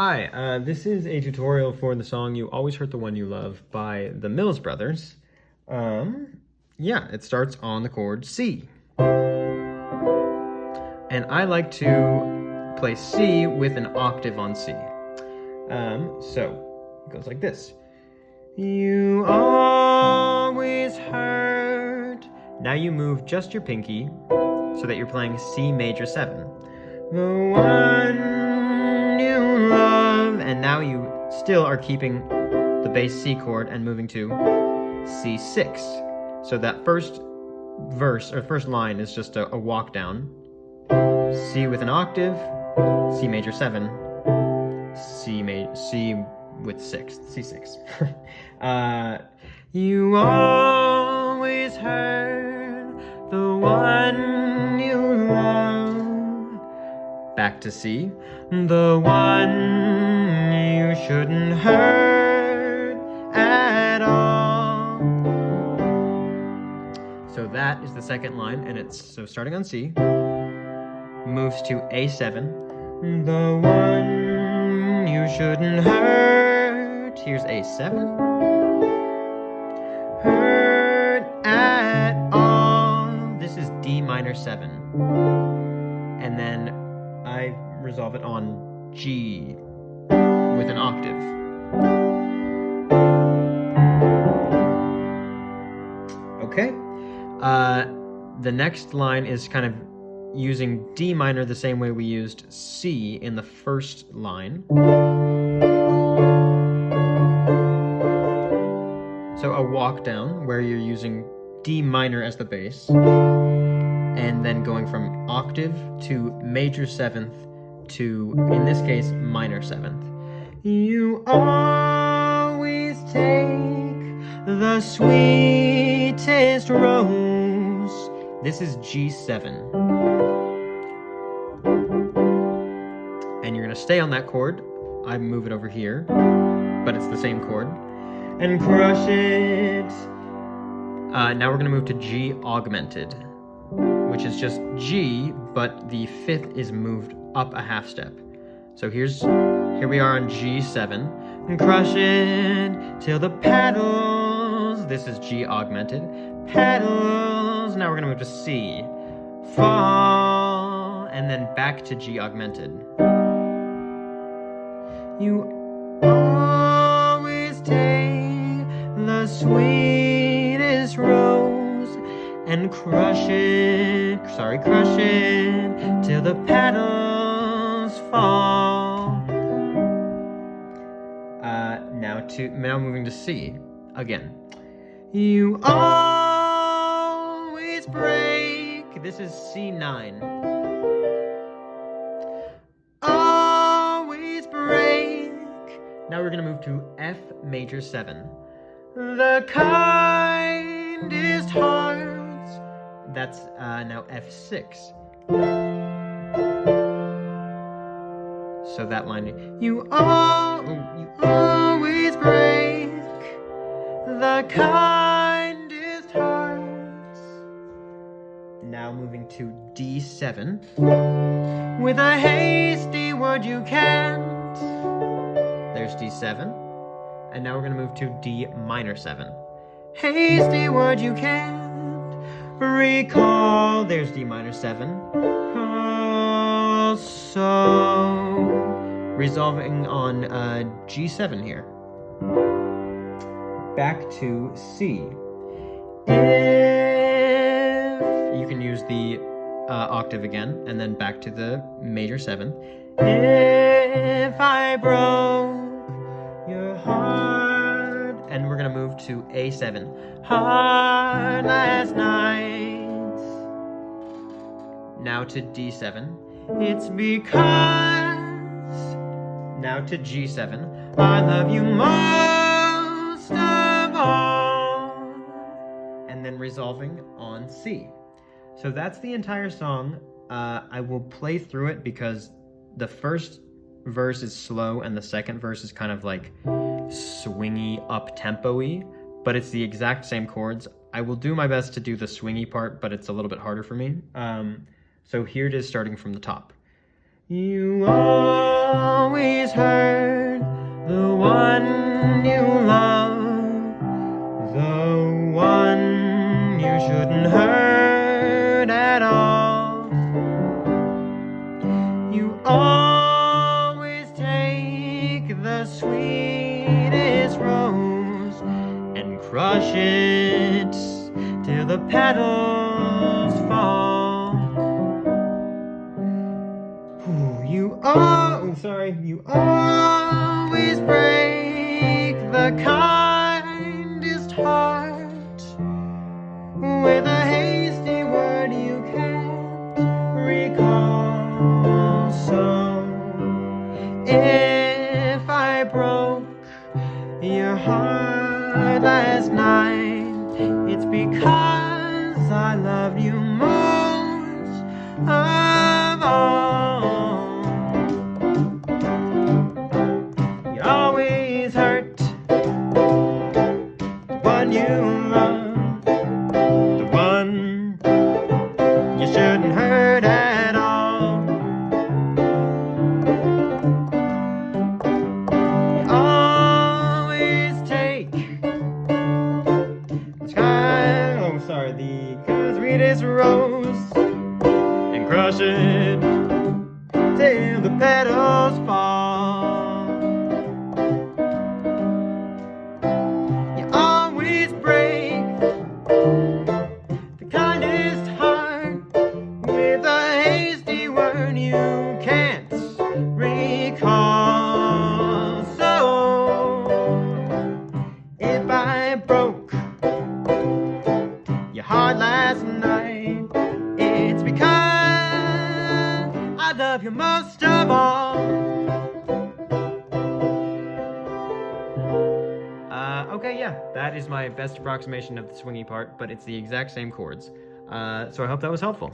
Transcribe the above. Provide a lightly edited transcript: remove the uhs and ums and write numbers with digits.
Hi, this is a tutorial for the song You Always Hurt the One You Love by the Mills Brothers. Yeah, it starts on the chord C. And I like to play C with an octave on C. So it goes like this. You always hurt. Now you move just your pinky so that you're playing C major 7. The one you love, and now you still are keeping the bass C chord and moving to C6. So that first verse, or first line, is just a walk down. C with an octave, C major 7, C with 6, C6. You always hurt the one you love. Back to C. The one you shouldn't hurt at all. So that is the second line, and it's so starting on C, moves to A7. The one you shouldn't hurt. Here's A7. Hurt at all. This is D minor 7. And then I resolve it on G with an octave. Okay. The next line is kind of using D minor the same way we used C in the first line. So a walk down where you're using D minor as the bass, and then going from octave to major 7th to, in this case, minor 7th. You always take the sweetest rose. This is G7. And you're gonna stay on that chord. I move it over here, but it's the same chord. And crush it. Now we're gonna move to G augmented, which is just G, but the 5th is moved up a half step. So here we are on G7, and crush it till the petals, this is G augmented, petals, now we're gonna move to C, fall, and then back to G augmented. You always take the sweetest rose and crush it till the petals fall. Now moving to C again. You always break. This is C9. Always break. Now we're gonna move to F major 7. The kindest hearts. That's now F6. So that line, you always break the kindest hearts. Now moving to D7. With a hasty word you can't. There's D7. And now we're gonna move to D minor 7. Hasty word you can't recall. There's D minor 7. So resolving on G7 here. Back to C. If you can use the octave again, and then back to the major 7. If I broke your heart, and we're gonna move to A7. Hard last night. Now to D7. It's because. Now to G7. I love you most of all. And then resolving on C. So that's the entire song. I will play through it because the first verse is slow and the second verse is kind of like swingy, up-tempo-y, but it's the exact same chords. I will do my best to do the swingy part, but it's a little bit harder for me. So here it is starting from the top. You always hurt sweetest rose and crush it till the petals fall. You always break the kindest heart with a hasty word you can't recall. So if I broke your heart last night, it's because I loved you most of all. You always hurt the one you love, the one you shouldn't hurt at all. You always take the sweetest rose and crush it till the petals fall. You always break the kindest heart with a hasty word you can't recall. So if I broke your heart last night, it's because I love you most of all. Okay, yeah, that is my best approximation of the swingy part, but it's the exact same chords. So I hope that was helpful.